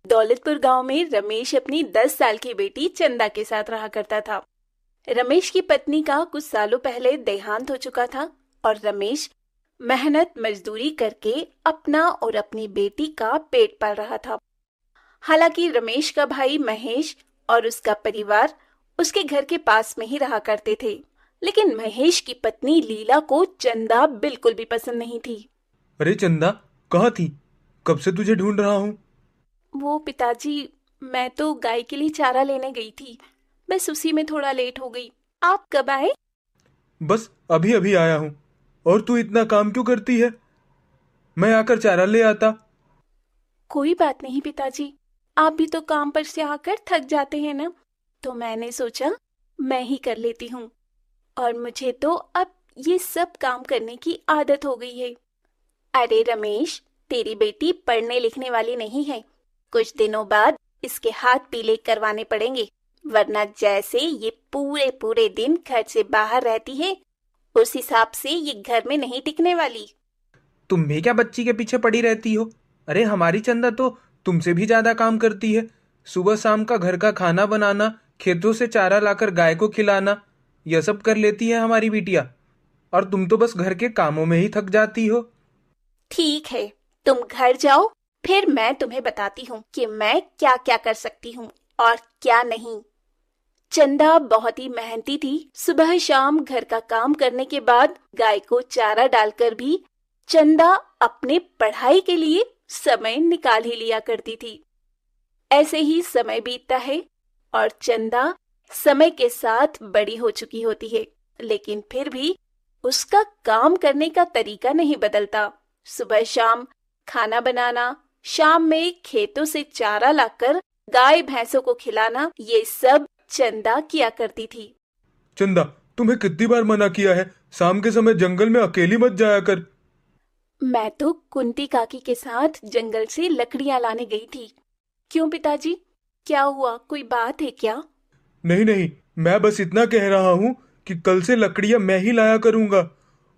दौलतपुर गांव में रमेश अपनी 10 साल की बेटी चंदा के साथ रहा करता था। रमेश की पत्नी का कुछ सालों पहले देहांत हो चुका था और रमेश मेहनत मजदूरी करके अपना और अपनी बेटी का पेट पाल रहा था। हालांकि रमेश का भाई महेश और उसका परिवार उसके घर के पास में ही रहा करते थे, लेकिन महेश की पत्नी लीला को चंदा बिल्कुल भी पसंद नहीं थी। अरे चंदा, कहाँ थी? कब से तुझे ढूंढ रहा हूँ। वो पिताजी, मैं तो गाय के लिए चारा लेने गई थी, बस उसी में थोड़ा लेट हो गई। आप कब आए? बस अभी अभी आया हूँ। और तू इतना काम क्यों करती है? मैं आकर चारा ले आता। कोई बात नहीं पिताजी, आप भी तो काम पर से आकर थक जाते हैं ना, तो मैंने सोचा मैं ही कर लेती हूँ। और मुझे तो अब ये सब काम करने की आदत हो गई है। अरे रमेश, तेरी बेटी पढ़ने लिखने वाली नहीं है। कुछ दिनों बाद इसके हाथ पीले करवाने पड़ेंगे, वरना जैसे ये पूरे पूरे दिन घर से बाहर रहती है, उस हिसाब से ये घर में नहीं टिकने वाली। तुम भी क्या बच्ची के पीछे पड़ी रहती हो? अरे हमारी चंदा तो तुमसे भी ज्यादा काम करती है। सुबह शाम का घर का खाना बनाना, खेतों से चारा लाकर गाय को खिलाना, यह सब कर लेती है हमारी बिटिया। और तुम तो बस घर के कामों में ही थक जाती हो। ठीक है, तुम घर जाओ, फिर मैं तुम्हें बताती हूँ कि मैं क्या क्या कर सकती हूँ और क्या नहीं। चंदा बहुत ही मेहनती थी। सुबह शाम घर का काम करने के बाद गाय को चारा डालकर भी चंदा अपने पढ़ाई के लिए समय निकाल ही लिया करती थी। ऐसे ही समय बीतता है और चंदा समय के साथ बड़ी हो चुकी होती है, लेकिन फिर भी उसका काम करने का तरीका नहीं बदलता। सुबह शाम खाना बनाना, शाम में खेतों से चारा लाकर गाय भैंसों को खिलाना, ये सब चंदा किया करती थी। चंदा, तुम्हें कितनी बार मना किया है, शाम के समय जंगल में अकेली मत जाया कर। मैं तो कुंती काकी के साथ जंगल से लकड़ियां लाने गई थी। क्यों पिताजी, क्या हुआ, कोई बात है क्या? नहीं नहीं, मैं बस इतना कह रहा हूँ कि कल से लकड़ियां मैं ही लाया करूंगा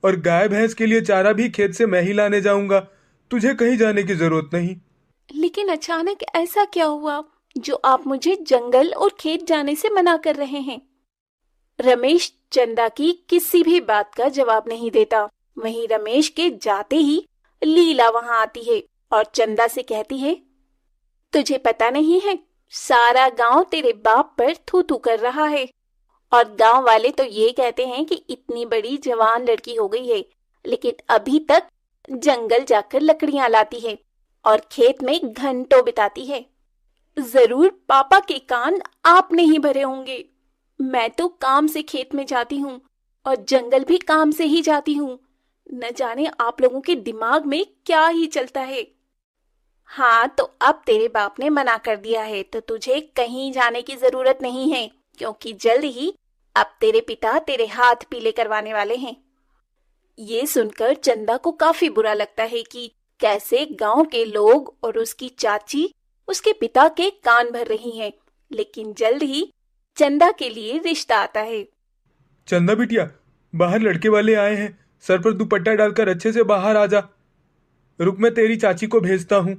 और गाय भैंस के लिए चारा भी खेत से मैं ही लाने जाऊंगा। तुझे कहीं जाने की जरूरत नहीं। लेकिन अचानक ऐसा क्या हुआ जो आप मुझे जंगल और खेत जाने से मना कर रहे हैं? रमेश चंदा की किसी भी बात का जवाब नहीं देता। वहीं रमेश के जाते ही लीला वहां आती है और चंदा से कहती है, तुझे पता नहीं है, सारा गांव तेरे बाप पर थू थू कर रहा है। और गांव वाले तो ये कहते हैं कि इतनी बड़ी जवान लड़की हो गई है, लेकिन अभी तक जंगल जाकर लकड़ियां लाती है और खेत में घंटों बिताती है। जरूर पापा के कान आपने ही भरे होंगे। मैं तो काम से खेत में जाती हूँ और जंगल भी काम से ही जाती हूँ। न जाने आप लोगों के दिमाग में क्या ही चलता है। हाँ, तो अब तेरे बाप ने मना कर दिया है तो तुझे कहीं जाने की जरूरत नहीं है, क्योंकि जल्द ही अब तेरे पिता तेरे हाथ पीले करवाने वाले हैं। ये सुनकर चंदा को काफी बुरा लगता है कि कैसे गांव के लोग और उसकी चाची उसके पिता के कान भर रही हैं, लेकिन जल्द ही चंदा के लिए रिश्ता आता है। चंदा बिटिया, बाहर लड़के वाले आए हैं। सर पर दुपट्टा डालकर अच्छे से बाहर आ जा। रुक, मैं तेरी चाची को भेजता हूँ।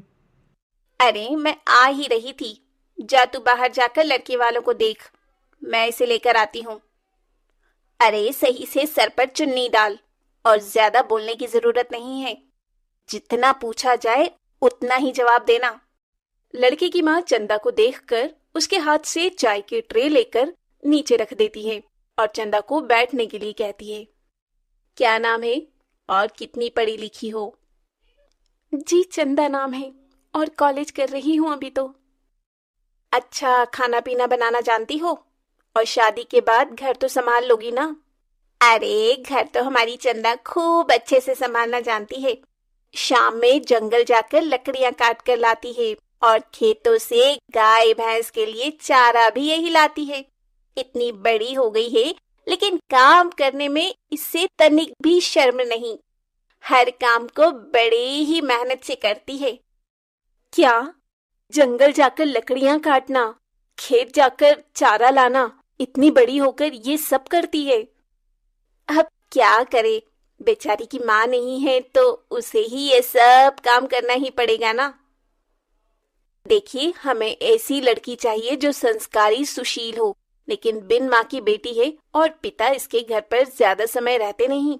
अरे मैं आ ही रही थी, जा तू बाहर जाकर लड़के वालों को देख, मैं इसे लेकर आती हूँ। अरे सही से सर पर चुन्नी डाल और ज्यादा बोलने की जरूरत नहीं है। जितना पूछा जाए उतना ही जवाब देना। लड़के की माँ चंदा को देखकर उसके हाथ से चाय की ट्रे लेकर नीचे रख देती है और चंदा को बैठने के लिए कहती है। क्या नाम है और कितनी पढ़ी लिखी हो? जी चंदा नाम है और कॉलेज कर रही हूँ अभी तो। अच्छा, खाना पीना बनाना जानती हो और शादी के बाद घर तो संभाल लोगी ना? अरे घर तो हमारी चंदा खूब अच्छे से संभालना जानती है। शाम में जंगल जाकर लकड़ियां काट कर लाती है और खेतों से गाय भैंस के लिए चारा भी यही लाती है। इतनी बड़ी हो गई है, लेकिन काम करने में इससे तनिक भी शर्म नहीं। हर काम को बड़ी ही मेहनत से करती है। क्या? जंगल जाकर लकड़ियां काटना, खेत जाकर चारा लाना, इतनी बड़ी होकर ये सब करती है? अब क्या करे, बेचारी की माँ नहीं है तो उसे ही ये सब काम करना ही पड़ेगा ना। देखिए, हमें ऐसी लड़की चाहिए जो संस्कारी सुशील हो, लेकिन बिन माँ की बेटी है और पिता इसके घर पर ज्यादा समय रहते नहीं,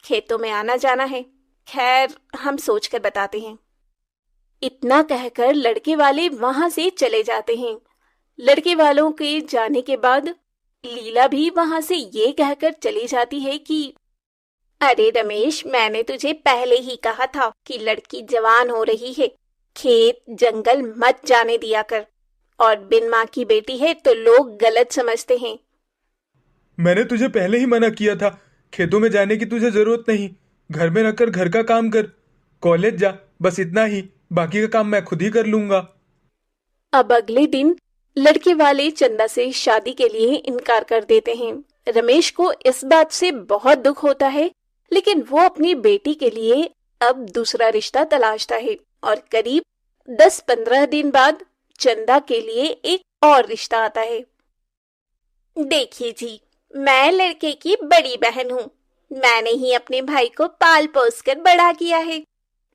खेतों में आना जाना है। खैर, हम सोच कर बताते हैं। इतना कहकर लड़के वाले वहां से चले जाते हैं। लड़के वालों के जाने के बाद लीला भी वहां से ये कहकर चली जाती है कि अरे रमेश, मैंने तुझे पहले ही कहा था कि लड़की जवान हो रही है, खेत जंगल मत जाने दिया कर, और बिन माँ की बेटी है तो लोग गलत समझते हैं। मैंने तुझे पहले ही मना किया था, खेतों में जाने की तुझे जरूरत नहीं। घर में रहकर घर का काम कर, कॉलेज जा, बस इतना ही। बाकी का काम मैं खुद ही कर लूंगा। अब अगले दिन लड़के वाले चंदा से शादी के लिए इनकार कर देते हैं। रमेश को इस बात से बहुत दुख होता है, लेकिन वो अपनी बेटी के लिए अब दूसरा रिश्ता तलाशता है और करीब 10-15 दिन बाद चंदा के लिए एक और रिश्ता आता है। देखिए जी, मैं लड़के की बड़ी बहन हूँ। मैंने ही अपने भाई को पाल पोस कर बड़ा किया है।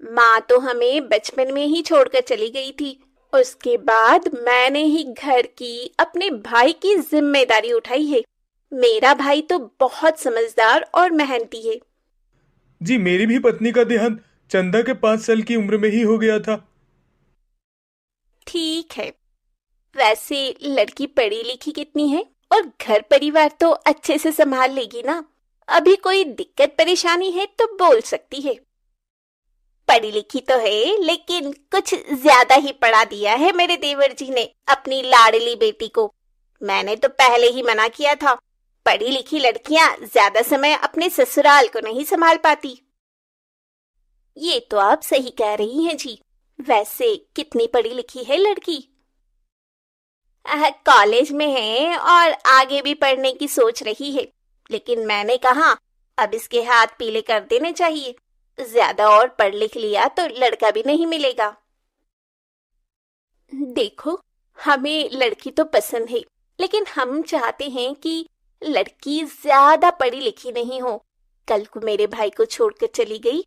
माँ तो हमें बचपन में ही छोड़कर चली गई थी। उसके बाद मैंने ही घर की अपने भाई की जिम्मेदारी उठाई है। मेरा भाई तो बहुत समझदार और मेहनती है। जी, मेरी भी पत्नी का देहांत चंदा के 5 साल की उम्र में ही हो गया था। ठीक है, वैसे लड़की पढ़ी लिखी कितनी है और घर परिवार तो अच्छे से संभाल लेगी ना? अभी कोई दिक्कत परेशानी है तो बोल सकती है। पढ़ी लिखी तो है, लेकिन कुछ ज्यादा ही पढ़ा दिया है मेरे देवर जी ने अपनी लाडली बेटी को। मैंने तो पहले ही मना किया था, पढ़ी लिखी लड़कियां ज्यादा समय अपने ससुराल को नहीं संभाल पाती। ये तो आप सही कह रही हैं जी। वैसे कितनी पढ़ी लिखी है लड़की? कॉलेज में है और आगे भी पढ़ने की सोच रही है, लेकिन मैंने कहा अब इसके हाथ पीले कर देने चाहिए। ज्यादा और पढ़ लिख लिया तो लड़का भी नहीं मिलेगा। देखो, हमें लड़की तो पसंद है, लेकिन हम चाहते हैं कि लड़की ज्यादा पढ़ी लिखी नहीं हो। कल को मेरे भाई को छोड़कर चली गई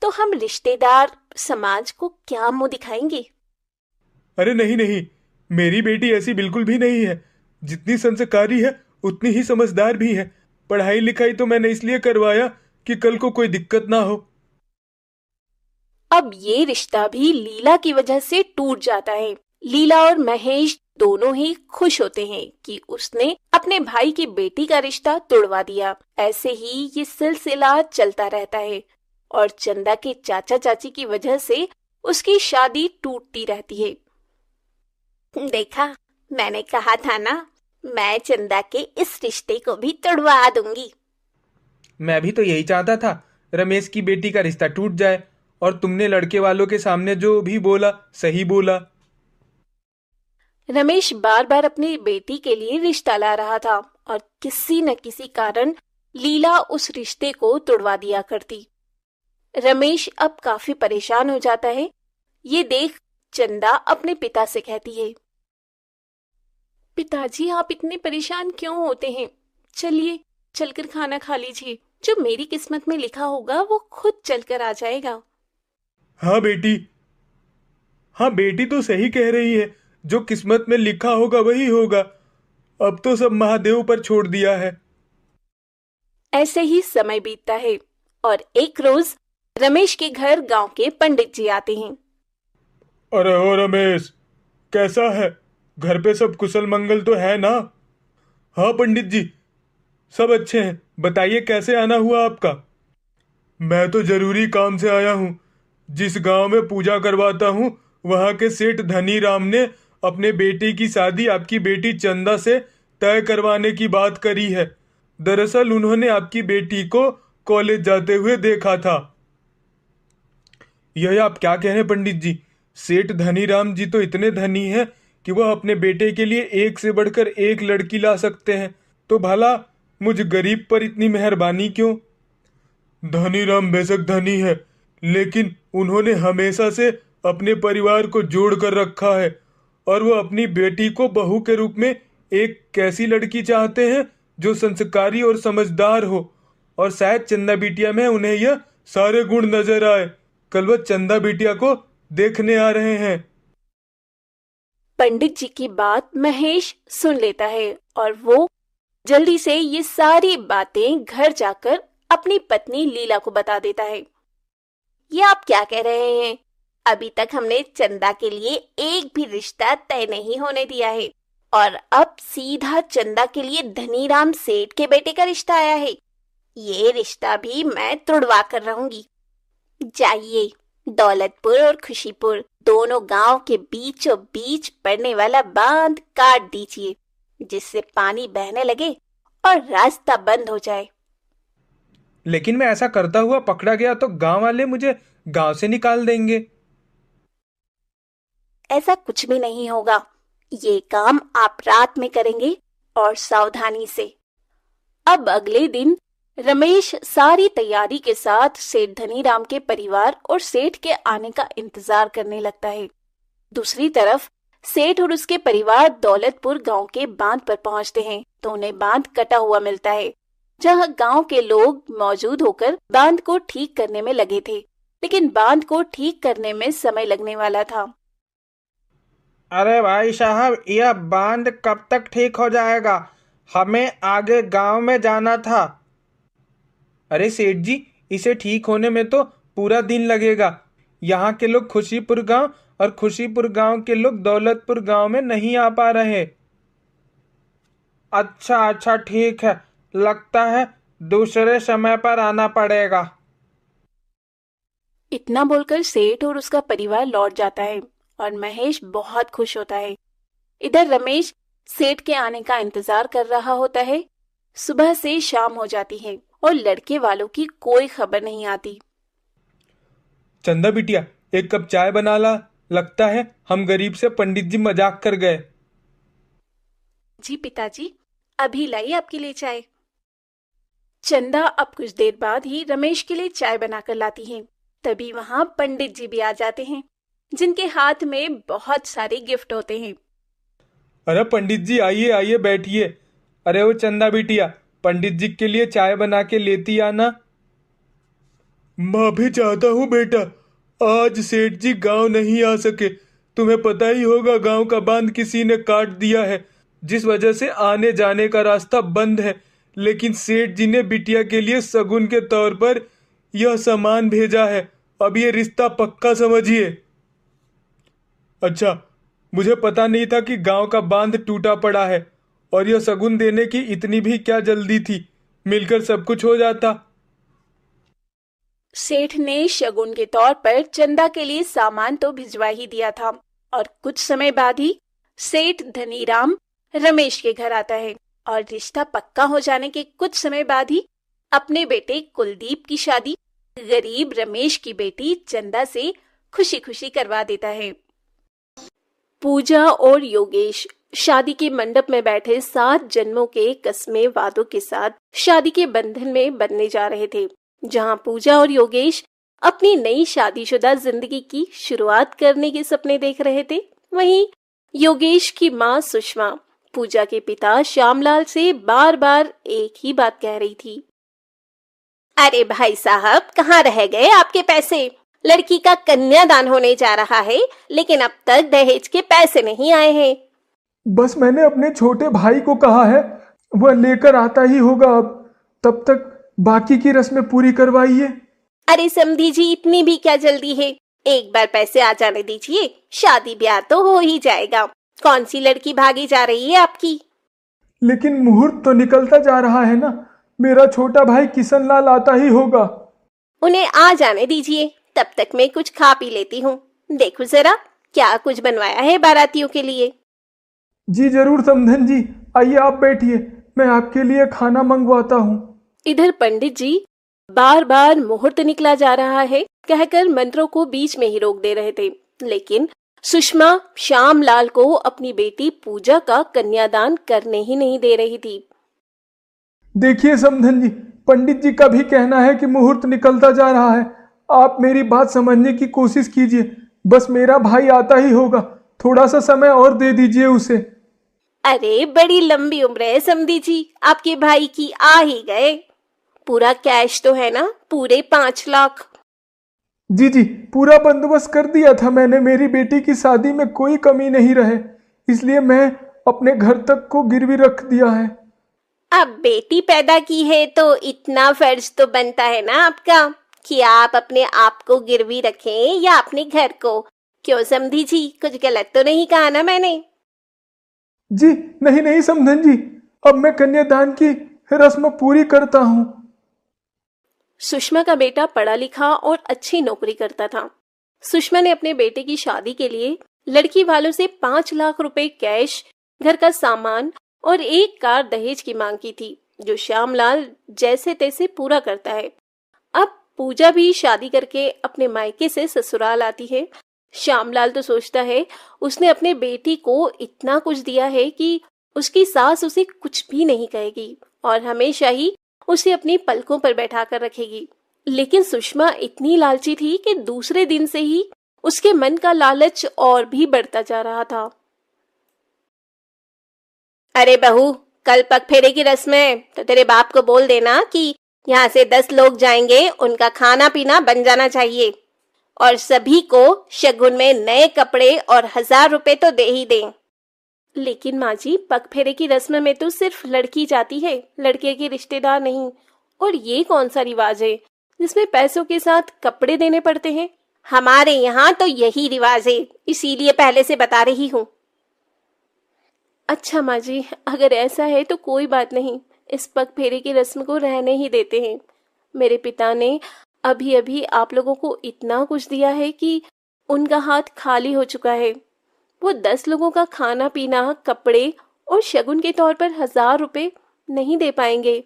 तो हम रिश्तेदार समाज को क्या मुंह दिखाएंगे? अरे नहीं नहीं, मेरी बेटी ऐसी बिल्कुल भी नहीं है। जितनी संस्कारी है उतनी ही समझदार भी है। पढ़ाई लिखाई तो मैंने इसलिए करवाया कि कल को कोई दिक्कत ना हो। अब ये रिश्ता भी लीला की वजह से टूट जाता है। लीला और महेश दोनों ही खुश होते हैं कि उसने अपने भाई की बेटी का रिश्ता तोड़वा दिया। ऐसे ही ये सिलसिला चलता रहता है और चंदा के चाचा चाची की वजह से उसकी शादी टूटती रहती है। देखा, मैंने कहा था ना, मैं चंदा के इस रिश्ते को भी तोड़वा दूंगी। मैं भी तो यही चाहता था, रमेश की बेटी का रिश्ता टूट जाए। और तुमने लड़के वालों के सामने जो भी बोला सही बोला। रमेश बार बार अपनी बेटी के लिए रिश्ता ला रहा था और किसी न किसी कारण लीला उस रिश्ते को तोड़वा दिया करती। रमेश अब काफी परेशान हो जाता है। ये देख चंदा अपने पिता से कहती है, पिताजी, आप इतने परेशान क्यों होते हैं? चलिए, चलकर खाना खा लीजिए। जो मेरी किस्मत में लिखा होगा वो खुद चलकर आ जाएगा। हाँ बेटी, हाँ बेटी तो सही कह रही है। जो किस्मत में लिखा होगा वही होगा। अब तो सब महादेव पर छोड़ दिया है। ऐसे ही समय बीतता है और एक रोज रमेश के घर गांव के पंडित जी आते हैं। अरे ओ रमेश, कैसा है? घर पे सब कुशल मंगल तो है ना? हाँ पंडित जी, सब अच्छे हैं। बताइए कैसे आना हुआ आपका? मैं तो जरूरी काम से आया हूँ। जिस गांव में पूजा करवाता हूँ वहां के सेठ धनी राम ने अपने बेटे की शादी आपकी बेटी चंदा से तय करवाने की बात करी है। दरअसल उन्होंने आपकी बेटी को कॉलेज जाते हुए देखा था। यह आप क्या कह रहे हैं पंडित जी? सेठ धनीराम जी तो इतने धनी हैं कि वह अपने बेटे के लिए एक से बढ़कर एक लड़की ला सकते हैं। तो भला मुझ गरीब पर इतनी मेहरबानी क्यों? धनीराम बेशक धनी है, लेकिन उन्होंने हमेशा से अपने परिवार को जोड़ कर रखा है और वो अपनी बेटी को बहू के रूप में एक कैसी लड़की चाहते हैं जो संस्कारी और समझदार हो। और शायद चंदा बिटिया में उन्हें यह सारे गुण नजर आए। कल वह चंदा बिटिया को देखने आ रहे हैं। पंडित जी की बात महेश सुन लेता है और वो जल्दी से ये सारी बातें घर जाकर अपनी पत्नी लीला को बता देता है। ये आप क्या कह रहे हैं? अभी तक हमने चंदा के लिए एक भी रिश्ता तय नहीं होने दिया है और अब सीधा चंदा के लिए धनीराम सेठ के बेटे का रिश्ता आया है। ये रिश्ता भी मैं तुड़वा कर रहूंगी। जाइए, दौलतपुर और खुशीपुर दोनों गांव के बीचों बीच पड़ने वाला बांध काट दीजिए, जिससे पानी बहने लगे और रास्ता बंद हो जाए। लेकिन मैं ऐसा करता हुआ पकड़ा गया तो गांव वाले मुझे गांव से निकाल देंगे। ऐसा कुछ भी नहीं होगा। ये काम आप रात में करेंगे और सावधानी से। अब अगले दिन रमेश सारी तैयारी के साथ सेठ धनीराम के परिवार और सेठ के आने का इंतजार करने लगता है। दूसरी तरफ सेठ और उसके परिवार दौलतपुर गांव के बांध पर पहुंचते हैं तो उन्हें बांध कटा हुआ मिलता है, जहां गांव के लोग मौजूद होकर बांध को ठीक करने में लगे थे, लेकिन बांध को ठीक करने में समय लगने वाला था। अरे भाई साहब, यह बांध कब तक ठीक हो जाएगा? हमें आगे गांव में जाना था। अरे सेठ जी, इसे ठीक होने में तो पूरा दिन लगेगा। यहाँ के लोग खुशीपुर गांव और खुशीपुर गांव के लोग दौलतपुर गांव में नहीं आ पा रहे। अच्छा अच्छा, ठीक है, लगता है दूसरे समय पर आना पड़ेगा। इतना बोलकर सेठ और उसका परिवार लौट जाता है और महेश बहुत खुश होता है। इधर रमेश सेठ के आने का इंतजार कर रहा होता है। सुबह से शाम हो जाती है और लड़के वालों की कोई खबर नहीं आती। चंदा बिटिया, एक कप चाय बना ला। लगता है हम गरीब से पंडित जी मजाक कर गए। जी पिताजी, अभी लाइए आपके लिए चाय। चंदा अब कुछ देर बाद ही रमेश के लिए चाय बनाकर लाती है। तभी वहां पंडित जी भी आ जाते हैं, जिनके हाथ में बहुत सारे गिफ्ट होते हैं। अरे पंडित जी, आइए आइए, बैठिए। अरे वो चंदा बिटिया, पंडित जी के लिए चाय बना के लेती आना। मैं भी चाहता हूँ बेटा, आज सेठ जी गांव नहीं आ सके। तुम्हें पता ही होगा, गांव का बांध किसी ने काट दिया है, जिस वजह से आने जाने का रास्ता बंद है। लेकिन सेठ जी ने बिटिया के लिए सगुन के तौर पर यह सामान भेजा है। अब ये रिश्ता पक्का समझिए। अच्छा, मुझे पता नहीं था कि गांव का बांध टूटा पड़ा है, और यह सगुन देने की इतनी भी क्या जल्दी थी। मिलकर सब कुछ हो जाता। सेठ ने शगुन के तौर पर चंदा के लिए सामान तो भिजवा ही दिया था और कुछ समय बाद ही सेठ धनीराम रमेश के घर आता है और रिश्ता पक्का हो जाने के कुछ समय बाद ही अपने बेटे कुलदीप की शादी गरीब रमेश की बेटी चंदा से खुशी खुशी करवा देता है। पूजा और योगेश शादी के मंडप में बैठे 7 जन्मों के कस्मे वादों के साथ शादी के बंधन में बंधने जा रहे थे। जहां पूजा और योगेश अपनी नई शादीशुदा जिंदगी की शुरुआत करने के सपने देख रहे थे, वहीं योगेश की मां सुषमा पूजा के पिता श्यामलाल से बार बार एक ही बात कह रही थी। अरे भाई साहब, कहाँ रह गए आपके पैसे? लड़की का कन्यादान होने जा रहा है, लेकिन अब तक दहेज के पैसे नहीं आए हैं। बस मैंने अपने छोटे भाई को कहा है, वह लेकर आता ही होगा। अब तब तक बाकी की रस्में पूरी करवाइए। अरे समधी जी, इतनी भी क्या जल्दी है? एक बार पैसे आ जाने दीजिए, शादी ब्याह तो हो ही जाएगा। कौन सी लड़की भागी जा रही है आपकी? लेकिन मुहूर्त तो निकलता जा रहा है ना। मेरा छोटा भाई किशन लाल आता ही होगा। उन्हें आ जाने दीजिए, तब तक मैं कुछ खा पी लेती हूँ। देखो जरा क्या कुछ बनवाया है बारातियों के लिए। जी जरूर समधन जी, आइए आप बैठिए, मैं आपके लिए खाना मंगवाता हूँ। इधर पंडित जी बार बार मुहूर्त निकला जा रहा है कहकर मंत्रों को बीच में ही रोक दे रहे थे, लेकिन सुषमा श्यामलाल को अपनी बेटी पूजा का कन्यादान करने ही नहीं दे रही थी। देखिए समधन जी, पंडित जी का भी कहना है कि मुहूर्त निकलता जा रहा है। आप मेरी बात समझने की कोशिश कीजिए। बस मेरा भाई आता ही होगा, थोड़ा सा समय और दे दीजिए उसे। अरे बड़ी लंबी उम्र है समधी जी, आपके भाई की आ ही गए। पूरा कैश तो है ना, पूरे 5 लाख। जी जी, पूरा बंदोबस्त कर दिया था मैंने। मेरी बेटी की शादी में कोई कमी नहीं रहे। इसलिए मैं अपने घर तक को गिरवी रख दिया है। अब बेटी पैदा की है तो इतना फर्ज तो बनता है ना आपका कि आप अपने आप को गिरवी रखें या अपने घर को। क्यों समधी जी, कुछ गलत तो नहीं कहा ना मैंने? जी नहीं नहीं समधन जी, अब मैं कन्यादान की रस्म पूरी करता हूँ। सुषमा का बेटा पढ़ा लिखा और अच्छी नौकरी करता था। सुषमा ने अपने बेटे की शादी के लिए लड़की वालों से 5 लाख रुपए कैश, घर का सामान और 1 कार दहेज की मांग की थी, जो श्यामलाल जैसे तैसे पूरा करता है। अब पूजा भी शादी करके अपने मायके से ससुराल आती है। श्यामलाल तो सोचता है उसने अपने बेटी को इतना कुछ दिया है कि उसकी सास उसे कुछ भी नहीं कहेगी और हमेशा ही उसे अपनी पलकों पर बैठा कर रखेगी। लेकिन सुषमा इतनी लालची थी कि दूसरे दिन से ही उसके मन का लालच और भी बढ़ता जा रहा था। अरे बहू, कल पग फेरे की रस्म है तो तेरे बाप को बोल देना कि यहाँ से 10 लोग जाएंगे, उनका खाना पीना बन जाना चाहिए और सभी को शगुन में नए कपड़े और 1000 रुपए तो दे ही दें। लेकिन माँ जी, पग फेरे की रस्म में तो सिर्फ लड़की जाती है, लड़के के रिश्तेदार नहीं। और ये कौन सा रिवाज है जिसमें पैसों के साथ कपड़े देने पड़ते हैं? हमारे यहाँ तो यही रिवाज है, इसीलिए पहले से बता रही हूँ। अच्छा माँ जी, अगर ऐसा है तो कोई बात नहीं, इस पग फेरे की रस्म को रहने ही देते हैं। मेरे पिता ने अभी अभी आप लोगों को इतना कुछ दिया है कि उनका हाथ खाली हो चुका है। वो 10 लोगों का खाना पीना, कपड़े और शगुन के तौर पर 1000 रुपए नहीं दे पाएंगे।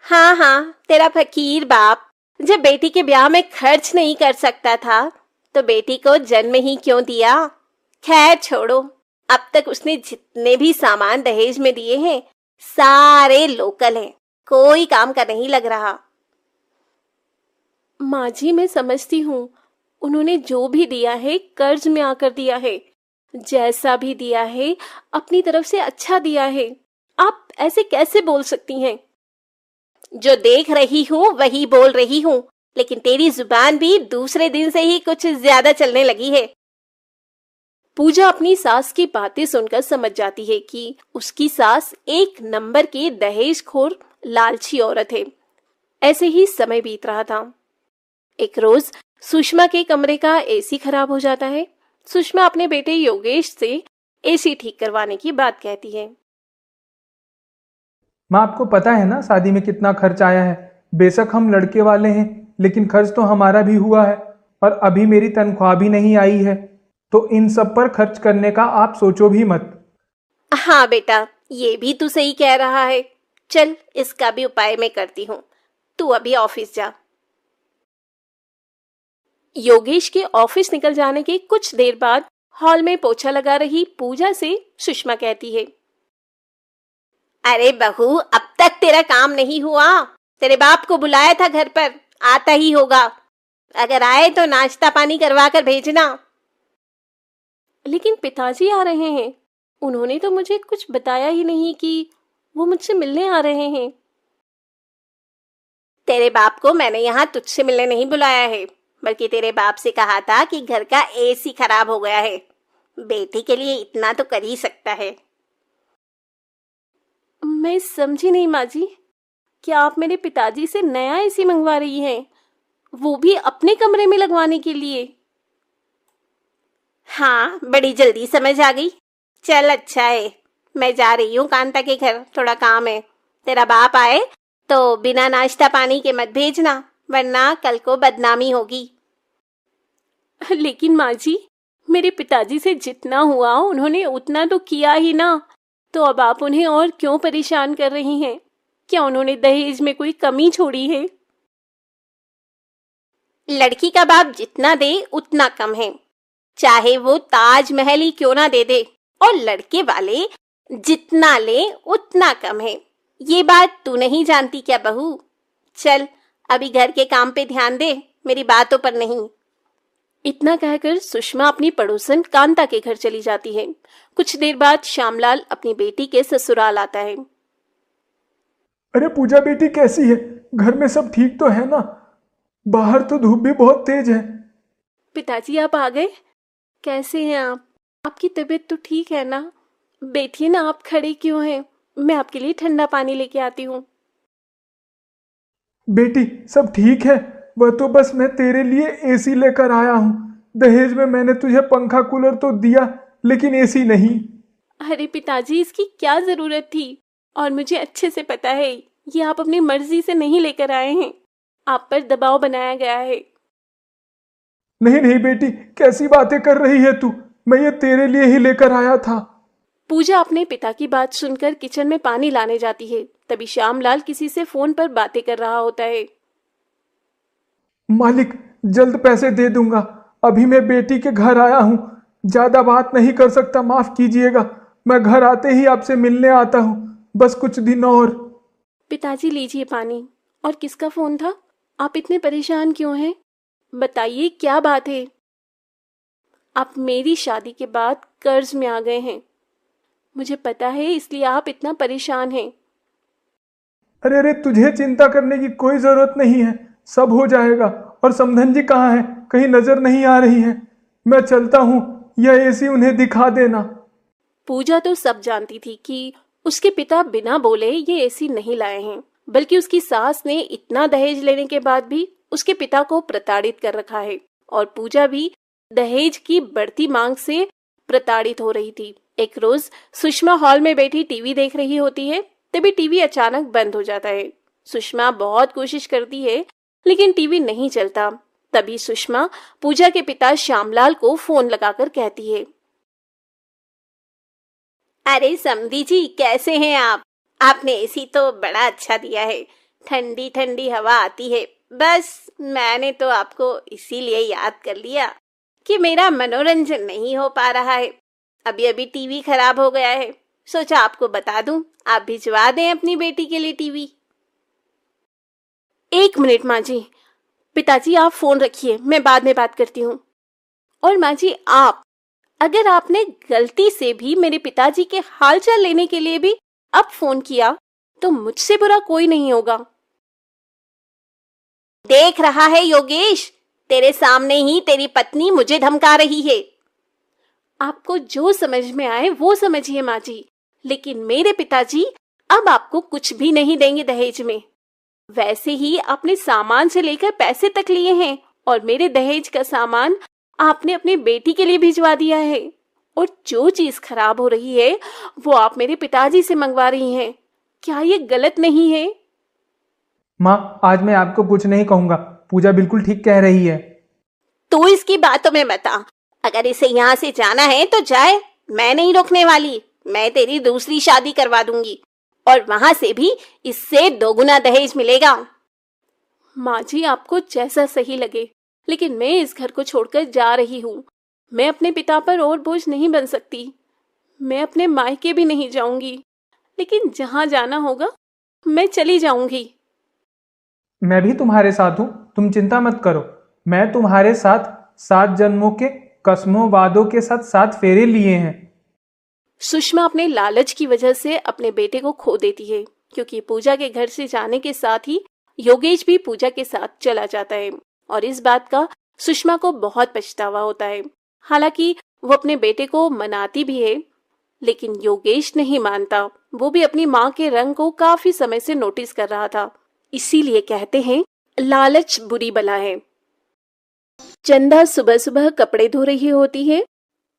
हाँ हाँ, तेरा फकीर बाप जब बेटी के ब्याह में खर्च नहीं कर सकता था तो बेटी को जन्म ही क्यों दिया। खैर छोड़ो, अब तक उसने जितने भी सामान दहेज में दिए हैं सारे लोकल हैं, कोई काम का नहीं लग रहा। माँ जी, मैं समझती हूँ, उन्होंने जो भी दिया है कर्ज में आकर दिया है। जैसा भी दिया है अपनी तरफ से अच्छा दिया है। आप ऐसे कैसे बोल सकती हैं? जो देख रही हूँ वही बोल रही हूँ, लेकिन तेरी जुबान भी दूसरे दिन से ही कुछ ज्यादा चलने लगी है। पूजा अपनी सास की बातें सुनकर समझ जाती है कि उसकी सास एक नंबर की दहेजखोर लालची औरत है। ऐसे ही समय बीत रहा था। एक रोज सुषमा के कमरे का एसी खराब हो जाता है। सुषमा अपने बेटे योगेश से एसी ठीक करवाने की बात कहती है। माँ, आपको पता है ना शादी में कितना खर्च आया है। बेशक हम लड़के वाले हैं, लेकिन खर्च तो हमारा भी हुआ है और अभी मेरी तनख्वाह भी नहीं आई है, तो इन सब पर खर्च करने का आप सोचो भी मत। हाँ बेटा, ये भी तू सही कह रहा है। चल, इसका भी उपाय मैं करती हूँ, तू अभी ऑफिस जा। योगेश के ऑफिस निकल जाने के कुछ देर बाद हॉल में पोछा लगा रही पूजा से सुषमा कहती है, अरे बहू, अब तक तेरा काम नहीं हुआ। तेरे बाप को बुलाया था घर पर, आता ही होगा। अगर आए तो नाश्ता पानी करवा कर भेजना। लेकिन पिताजी आ रहे हैं, उन्होंने तो मुझे कुछ बताया ही नहीं कि वो मुझसे मिलने आ रहे हैं। तेरे बाप को मैंने यहाँ तुझसे मिलने नहीं बुलाया है, बल्कि तेरे बाप से कहा था कि घर का एसी खराब हो गया है। बेटी के लिए इतना तो कर ही सकता है। मैं समझी नहीं माँ जी, क्या आप मेरे पिताजी से नया एसी मंगवा रही हैं, वो भी अपने कमरे में लगवाने के लिए? हाँ, बड़ी जल्दी समझ आ गई। चल अच्छा है, मैं जा रही हूँ कांता के घर, थोड़ा काम है। तेरा बाप आए तो बिना नाश्ता पानी के मत भेजना, वरना कल को बदनामी होगी। लेकिन माँ जी, मेरे पिताजी से जितना हुआ उन्होंने उतना तो किया ही ना, तो अब आप उन्हें और क्यों परेशान कर रही हैं? क्या उन्होंने दहेज में कोई कमी छोड़ी है? लड़की का बाप जितना दे उतना कम है, चाहे वो ताजमहल ही क्यों ना दे दे, और लड़के वाले जितना ले उतना कम है। ये बात तू नहीं जानती क्या बहू? चल अभी घर के काम पे ध्यान दे, मेरी बातों पर नहीं। इतना कहकर सुषमा अपनी पड़ोसन कांता के घर चली जाती है। कुछ देर बाद श्यामलाल अपनी बेटी के ससुराल आता है। अरे पूजा बेटी कैसी है? घर में सब ठीक तो है ना? बाहर तो धूप भी बहुत तेज है। पिताजी आप आ गए, कैसे हैं आप? आपकी तबीयत तो ठीक है ना? बैठिए ना, आप खड़े क्यों हैं? मैं आपके लिए ठंडा पानी लेके आती हूँ। बेटी सब ठीक है। वह तो बस मैं तेरे लिए एसी लेकर आया हूँ। दहेज में मैंने तुझे पंखा कूलर तो दिया, लेकिन एसी नहीं। अरे पिताजी, इसकी क्या जरूरत थी? और मुझे अच्छे से पता है ये आप अपनी मर्जी से नहीं लेकर आए हैं, आप पर दबाव बनाया गया है। नहीं नहीं बेटी, कैसी बातें कर रही है तू? मैं ये तेरे लिए ही लेकर आया था। पूजा अपने पिता की बात सुनकर किचन में पानी लाने जाती है। तभी श्यामलाल किसी से फोन पर बातें कर रहा होता है। मालिक, जल्द पैसे दे दूंगा। अभी मैं बेटी के घर आया हूँ, ज्यादा बात नहीं कर सकता, माफ कीजिएगा। मैं घर आते ही आपसे मिलने आता हूँ, बस कुछ दिन और। पिताजी लीजिए पानी। और किसका फोन था? आप इतने परेशान क्यों हैं? बताइए क्या बात है? आप मेरी शादी के बाद कर्ज में आ गए हैं, मुझे पता है, इसलिए आप इतना परेशान हैं। अरे अरे, तुझे चिंता करने की कोई जरूरत नहीं है, सब हो जाएगा। और समधन जी कहाँ है? कहीं नजर नहीं आ रही है? मैं चलता हूँ, यह एसी उन्हें दिखा देना। पूजा तो सब जानती थी कि उसके पिता बिना बोले ये एसी नहीं लाए हैं, बल्कि उसकी सास ने इतना दहेज लेने के बाद भी उसके पिता को प्रताड़ित कर रखा है। और पूजा भी दहेज की बढ़ती मांग से प्रताड़ित हो रही थी। एक रोज सुषमा हॉल में बैठी टीवी देख रही होती है, तभी टीवी अचानक बंद हो जाता है। सुषमा बहुत कोशिश करती है लेकिन टीवी नहीं चलता। तभी सुषमा पूजा के पिता श्यामलाल को फोन लगाकर कहती है, अरे समधी जी, कैसे हैं आप? आपने एसी तो बड़ा अच्छा दिया है, ठंडी ठंडी हवा आती है। बस मैंने तो आपको इसीलिए याद कर लिया कि मेरा मनोरंजन नहीं हो पा रहा है। अभी अभी टीवी खराब हो गया है, सोचा आपको बता दूं, आप भिजवा दें अपनी बेटी के लिए टीवी। 1 मिनट माँ जी। पिताजी आप फोन रखिए, मैं बाद में बात करती हूँ। और माँ जी, आप अगर आपने गलती से भी मेरे पिताजी के हालचाल लेने के लिए भी अब फोन किया तो मुझसे बुरा कोई नहीं होगा। देख रहा है योगेश, तेरे सामने ही तेरी पत्नी मुझे धमका रही है। आपको जो समझ में आए वो समझिए माँ जी, लेकिन मेरे पिताजी अब आपको कुछ भी नहीं देंगे दहेज में। वैसे ही आपने सामान से लेकर पैसे तक लिए हैं और मेरे दहेज का सामान आपने अपनी बेटी के लिए भिजवा दिया है। और जो चीज खराब हो रही है वो आप मेरे पिताजी से मंगवा रही हैं। क्या ये गलत नहीं है? माँ, आज मैं आपको कुछ नहीं कहूंगा, पूजा बिल्कुल ठीक कह रही है। तू इसकी बातों में मत आ। अगर इसे यहाँ से जाना है तो जाए, मैं नहीं रोकने वाली। मैं तेरी दूसरी शादी करवा दूंगी और वहां से भी इससे 2 गुना दहेज मिलेगा। माँ जी, आपको जैसा सही लगे, लेकिन मैं इस घर को छोड़कर जा रही हूँ। मैं अपने पिता पर और बोझ नहीं बन सकती। मैं अपने मायके भी नहीं जाऊंगी, लेकिन जहाँ जाना होगा मैं चली जाऊंगी। मैं भी तुम्हारे साथ हूँ, तुम चिंता मत करो। मैं तुम्हारे साथ 7 जन्मों के कसमों वादों के साथ 7 फेरे लिए हैं। सुषमा अपने लालच की वजह से अपने बेटे को खो देती है, क्योंकि पूजा के घर से जाने के साथ ही योगेश भी पूजा के साथ चला जाता है। और इस बात का सुषमा को बहुत पछतावा होता है। हालांकि वो अपने बेटे को मनाती भी है, लेकिन योगेश नहीं मानता। वो भी अपनी माँ के रंग को काफी समय से नोटिस कर रहा था। इसीलिए कहते हैं लालच बुरी बला है। चंदा सुबह सुबह कपड़े धो रही होती है।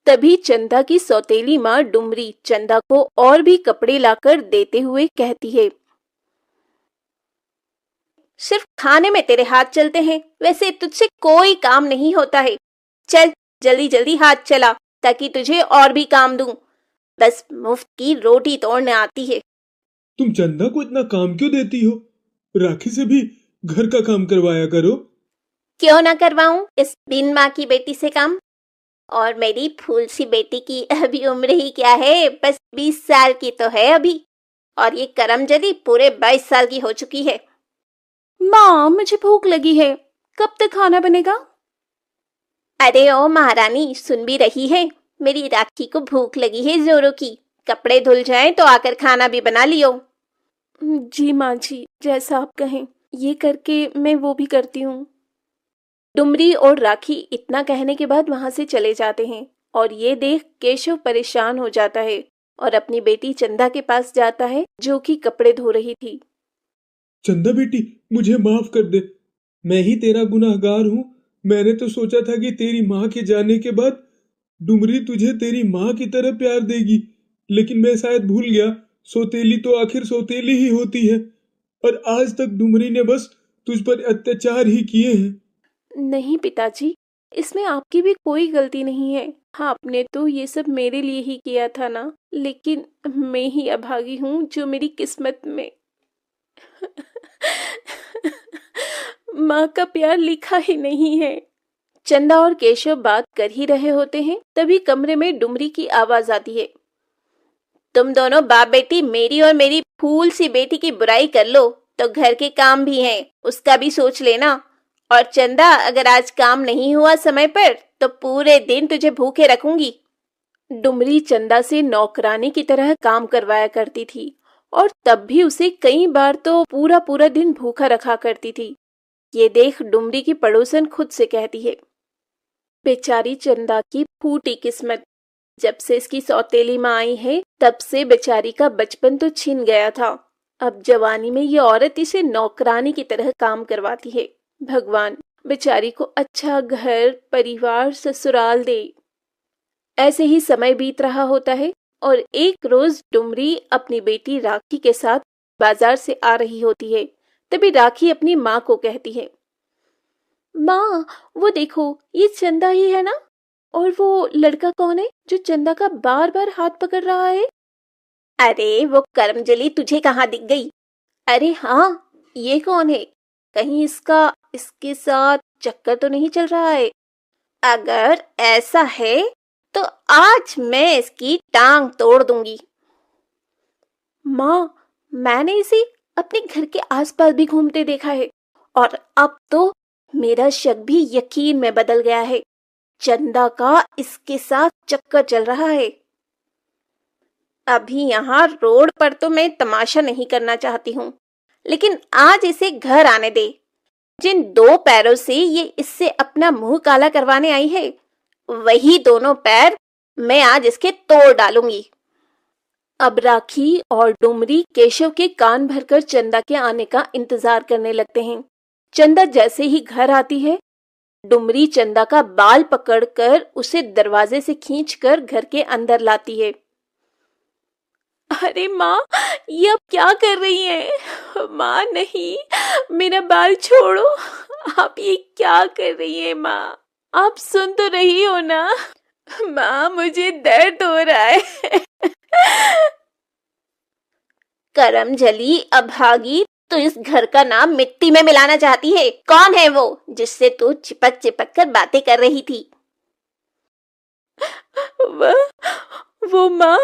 तभी चंदा की सौतेली माँ डुमरी चंदा को और भी कपड़े लाकर देते हुए कहती है, सिर्फ खाने में तेरे हाथ चलते हैं, वैसे तुझसे कोई काम नहीं होता है। चल जल्दी जल्दी हाथ चला ताकि तुझे और भी काम दूं। बस मुफ्त की रोटी तोड़ने आती है। तुम चंदा को इतना काम क्यों देती हो? राखी से भी घर का काम करवाया करो। क्यों ना करवाऊं इस बिन माँ की बेटी से काम? और मेरी फूल सी बेटी की अभी उम्र ही क्या है, बस 20 साल की तो है अभी। और ये करमजदी पूरे 22 साल की हो चुकी है। माँ, मुझे भूख लगी है, कब तक खाना बनेगा? अरे ओ महारानी, सुन भी रही है? मेरी राखी को भूख लगी है जोरों की। कपड़े धुल जाएं तो आकर खाना भी बना लियो। जी माँ जी, जैसा आप कहें। ये करके मैं वो भी करती हूँ। डुमरी और राखी इतना कहने के बाद वहां से चले जाते हैं और ये देख केशव परेशान हो जाता है और अपनी बेटी चंदा के पास जाता है जो कि कपड़े धो रही थी। चंदा बेटी, मुझे माफ कर दे। मैं ही तेरा गुनहगार हूँ। मैंने तो सोचा था कि तेरी माँ के जाने के बाद डुमरी तुझे तेरी माँ की तरह प्यार देगी, लेकिन मैं शायद भूल गया, सौतेली तो आखिर सौतेली ही होती है। और आज तक डुमरी ने बस तुझ पर अत्याचार ही किए हैं। नहीं पिताजी, इसमें आपकी भी कोई गलती नहीं है। हाँ, आपने तो ये सब मेरे लिए ही किया था ना, लेकिन मैं ही अभागी हूँ जो मेरी किस्मत में माँ का प्यार लिखा ही नहीं है। चंदा और केशव बात कर ही रहे होते हैं, तभी कमरे में डुमरी की आवाज आती है। तुम दोनों बाप बेटी मेरी और मेरी फूल सी बेटी की बुराई कर लो तो घर के काम भी हैं, उसका भी सोच लेना। और चंदा, अगर आज काम नहीं हुआ समय पर तो पूरे दिन तुझे भूखे रखूंगी। डुमरी चंदा से नौकरानी की तरह काम करवाया करती थी और तब भी उसे कई बार तो पूरा पूरा दिन भूखा रखा करती थी। ये देख डुमरी की पड़ोसन खुद से कहती है, बेचारी चंदा की फूटी किस्मत। जब से इसकी सौतेली माँ आई है तब से बेचारी का बचपन तो छिन गया था। अब जवानी में ये औरत इसे नौकरानी की तरह काम करवाती है। भगवान, बेचारी को अच्छा घर परिवार ससुराल दे। ऐसे ही समय बीत रहा होता है और एक रोज डुमरी अपनी बेटी राखी के साथ बाजार से आ रही होती है। तभी राखी अपनी माँ को कहती है, माँ, वो देखो, ये चंदा ही है ना? और वो लड़का कौन है जो चंदा का बार बार हाथ पकड़ रहा है? अरे वो करमजली तुझे कहाँ दिख गई? अरे हाँ, ये कौन है? कहीं इसका इसके साथ चक्कर तो नहीं चल रहा है? अगर ऐसा है तो आज मैं इसकी टांग तोड़ दूंगी। माँ, मैंने इसे अपने घर के आसपास भी घूमते देखा है और अब तो मेरा शक भी यकीन में बदल गया है। चंदा का इसके साथ चक्कर चल रहा है। अभी यहाँ रोड पर तो मैं तमाशा नहीं करना चाहती हूँ, लेकिन आज इसे घर आने दे। जिन दो पैरों से ये इससे अपना मुंह काला करवाने आई है, वही दोनों पैर मैं आज इसके तोड़ डालूंगी। अब राखी और डुमरी केशव के कान भरकर चंदा के आने का इंतजार करने लगते हैं। चंदा जैसे ही घर आती है, डुमरी चंदा का बाल पकड़कर उसे दरवाजे से खींचकर घर के अंदर लाती है। अरे माँ, ये अब क्या कर रही हैं? माँ नहीं, मेरा बाल छोड़ो। आप ये क्या कर रही हैं माँ? आप सुन तो रही हो ना? माँ, मुझे दर्द हो रहा है। करमजली अभागी, तो इस घर का नाम मिट्टी में मिलाना चाहती है। कौन है वो जिससे तू चिपक चिपक कर बातें कर रही थी? वो माँ,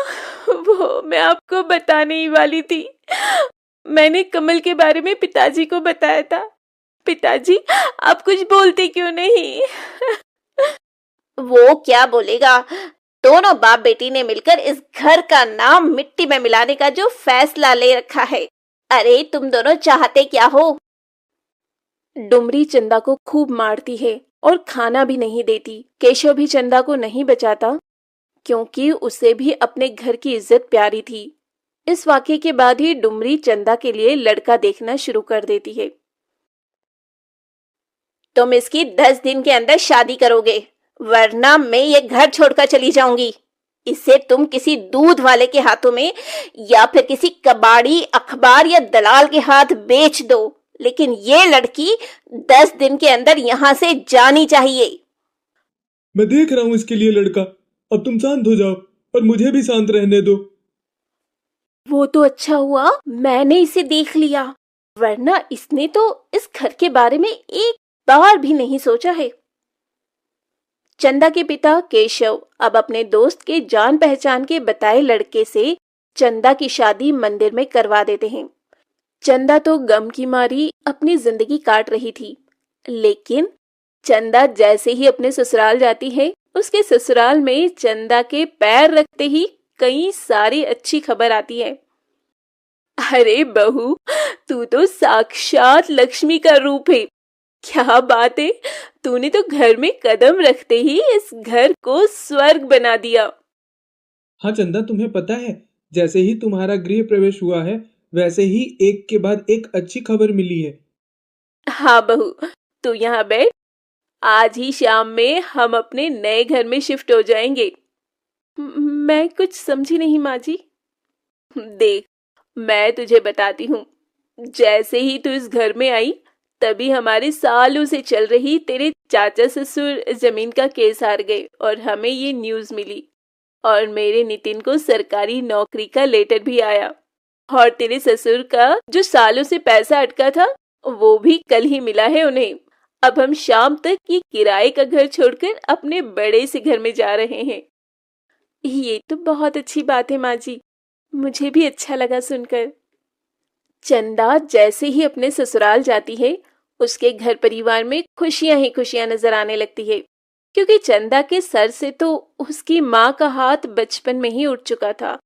वो मैं आपको बताने ही वाली थी। मैंने कमल के बारे में पिताजी को बताया था। पिताजी, आप कुछ बोलते क्यों नहीं? वो क्या बोलेगा? दोनों बाप बेटी ने मिलकर इस घर का नाम मिट्टी में मिलाने का जो फैसला ले रखा है। अरे तुम दोनों चाहते क्या हो? डुमरी चंदा को खूब मारती है और खाना भी नहीं देती। केशव भी चंदा को नहीं बचाता क्योंकि उसे भी अपने घर की इज्जत प्यारी थी। इस वाकये के बाद ही डुमरी चंदा के लिए लड़का देखना शुरू कर देती है। तुम इसकी 10 दिन के अंदर शादी करोगे, वरना मैं ये घर छोड़कर चली जाऊंगी। इसे तुम किसी दूध वाले के हाथों में या फिर किसी कबाड़ी, अखबार या दलाल के हाथ बेच दो, लेकिन ये लड़की 10 दिन के अंदर यहाँ से जानी चाहिए। मैं देख रहा हूँ इसके लिए लड़का। अब तुम शांत हो जाओ और मुझे भी शांत रहने दो। वो तो अच्छा हुआ मैंने इसे देख लिया, वरना इसने तो इस घर के बारे में एक बार भी नहीं सोचा है। चंदा के पिता केशव अब अपने दोस्त के जान पहचान के बताए लड़के से चंदा की शादी मंदिर में करवा देते हैं। चंदा तो गम की मारी अपनी जिंदगी काट रही थी, लेकिन चंदा जैसे ही अपने ससुराल जाती है, उसके ससुराल में चंदा के पैर रखते ही कई सारी अच्छी खबर आती है। अरे बहू, तू तो साक्षात लक्ष्मी का रूप है। क्या बात है, तूने तो घर में कदम रखते ही इस घर को स्वर्ग बना दिया। हाँ चंदा, तुम्हें पता है, जैसे ही तुम्हारा गृह प्रवेश हुआ है वैसे ही एक के बाद एक अच्छी खबर मिली है। हाँ बहू, तू यहाँ बैठ। आज ही शाम में हम अपने नए घर में शिफ्ट हो जाएंगे। मैं कुछ समझी नहीं माँ जी। देख, मैं तुझे बताती हूँ। जैसे ही तू इस घर में आई, तभी हमारे सालों से चल रही तेरे चाचा ससुर जमीन का केस हार गए और हमें ये न्यूज़ मिली। और मेरे नितिन को सरकारी नौकरी का लेटर भी आया। और तेरे ससुर का जो सालों से पैसा अटका था, वो भी कल ही मिला है उन्हें। अब हम शाम तक ये किराए का घर छोड़कर अपने बड़े से घर में जा रहे हैं। ये तो बहुत अच्छी बात है माँ जी, मुझे भी अच्छा लगा सुनकर। चंदा जैसे ही अपने ससुराल जाती है, उसके घर परिवार में खुशियां ही खुशियां नजर आने लगती है, क्योंकि चंदा के सर से तो उसकी माँ का हाथ बचपन में ही उठ चुका था।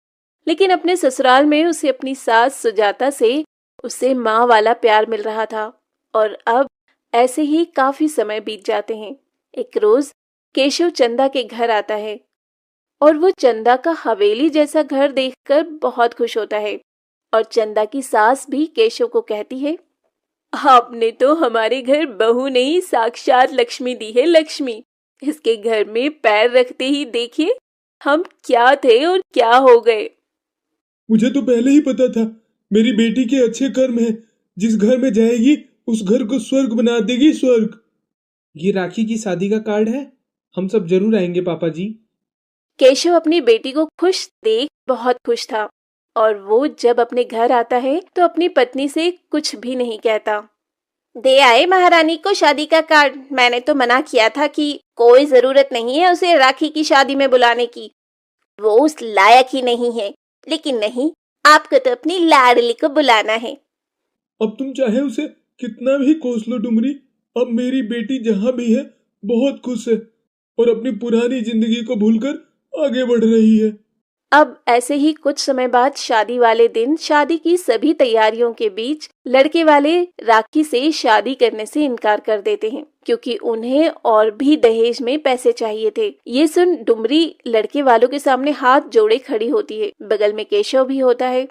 लेकिन अपने ससुराल में उसे अपनी सास सुजाता से उसे माँ वाला प्यार मिल रहा था। और अब ऐसे ही काफी समय बीत जाते हैं। एक रोज केशव चंदा के घर आता है और वो चंदा का हवेली जैसा घर देखकर बहुत खुश होता है। और चंदा की सास भी केशव को कहती है, आपने तो हमारे घर बहू नहीं, साक्षात लक्ष्मी दी है, लक्ष्मी। इसके घर में पैर रखते ही देखिए हम क्या थे और क्या हो गए। मुझे तो पहले ही पता था, मेरी बेटी के अच्छे कर्म हैं। जिस घर में जाएगी उस घर को स्वर्ग बना देगी, स्वर्ग। ये राखी की शादी का कार्ड है, हम सब जरूर आएंगे पापा जी। केशव अपनी बेटी को खुश देख बहुत खुश था और वो जब अपने घर आता है तो अपनी पत्नी से कुछ भी नहीं कहता। दे आए महारानी को शादी का कार्ड। मैंने तो मना किया था कि कोई जरूरत नहीं है उसे राखी की शादी में बुलाने की, वो उस लायक ही नहीं है। लेकिन नहीं, आपको तो अपनी लाडली को बुलाना है। अब तुम चाहे उसे कितना भी कोस लो डुमरी, अब मेरी बेटी जहाँ भी है बहुत खुश है और अपनी पुरानी जिंदगी को भूलकर आगे बढ़ रही है। अब ऐसे ही कुछ समय बाद शादी वाले दिन शादी की सभी तैयारियों के बीच लड़के वाले राखी से शादी करने से इनकार कर देते हैं, क्योंकि उन्हें और भी दहेज में पैसे चाहिए थे। ये सुन डुमरी लड़के वालों के सामने हाथ जोड़े खड़ी होती है। बगल में केशव भी होता है।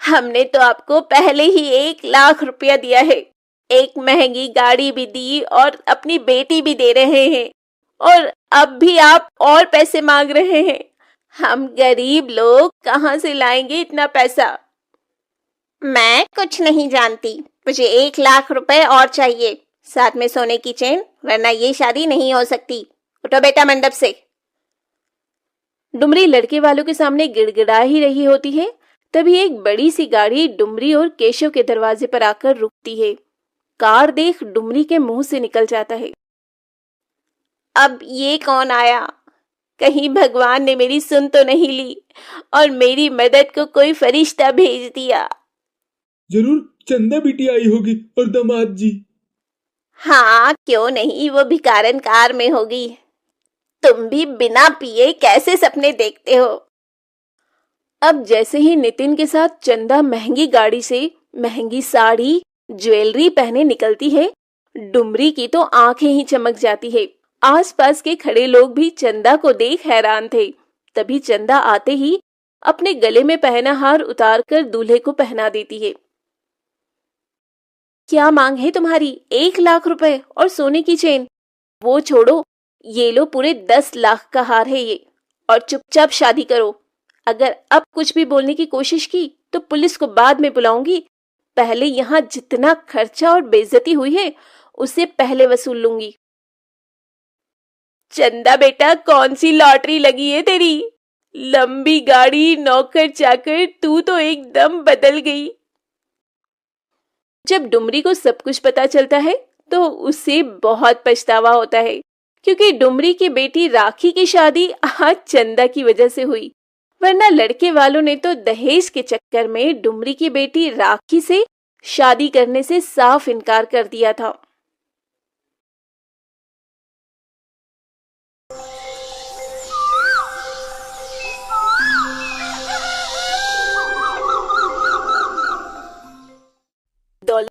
हमने तो आपको पहले ही 1 लाख रुपया दिया है, एक महंगी गाड़ी भी दी और अपनी बेटी भी दे रहे हैं, और अब भी आप और पैसे मांग रहे हैं। हम गरीब लोग कहाँ से लाएंगे इतना पैसा? मैं कुछ नहीं जानती, मुझे 1 लाख रुपए और चाहिए, साथ में सोने की चेन, वरना ये शादी नहीं हो सकती। उठो बेटा मंडप से। डुमरी लड़के वालों के सामने गिड़गिड़ा ही रही होती है, तभी एक बड़ी सी गाड़ी डुमरी और केशव के दरवाजे पर आकर रुकती है। कार देख डुमरी के मुंह से निकल जाता है, अब ये कौन आया? कहीं भगवान ने मेरी सुन तो नहीं ली और मेरी मदद को कोई फरिश्ता भेज दिया। जरूर चंदा बेटी आई होगी और दामाद जी। हाँ क्यों नहीं, वो भिकारन कार में होगी। तुम भी बिना पिए कैसे सपने देखते हो? अब जैसे ही नितिन के साथ चंदा महंगी गाड़ी से महंगी साड़ी ज्वेलरी पहने निकलती है, डुमरी की तो आंखें ही चमक जाती है। आसपास के खड़े लोग भी चंदा को देख हैरान थे। तभी चंदा आते ही अपने गले में पहना हार उतारकर दूल्हे को पहना देती है। क्या मांग है तुम्हारी? 1 लाख रुपए और सोने की चेन? वो छोड़ो, ये लो पूरे 10 लाख का हार है ये, और चुपचाप शादी करो। अगर अब कुछ भी बोलने की कोशिश की तो पुलिस को बाद में बुलाऊंगी। पहले यहाँ जितना खर्चा और बेइज्जती हुई है उसे पहले वसूल लूंगी। चंदा बेटा, कौन सी लॉटरी लगी है तेरी? लंबी गाड़ी, नौकर चाकर, तू तो एकदम बदल गई। जब डुमरी को सब कुछ पता चलता है तो उसे बहुत पछतावा होता है, क्योंकि डुमरी की बेटी राखी की शादी आज चंदा की वजह से हुई, वरना लड़के वालों ने तो दहेज के चक्कर में डुमरी की बेटी राखी से शादी करने से साफ इनकार कर दिया था।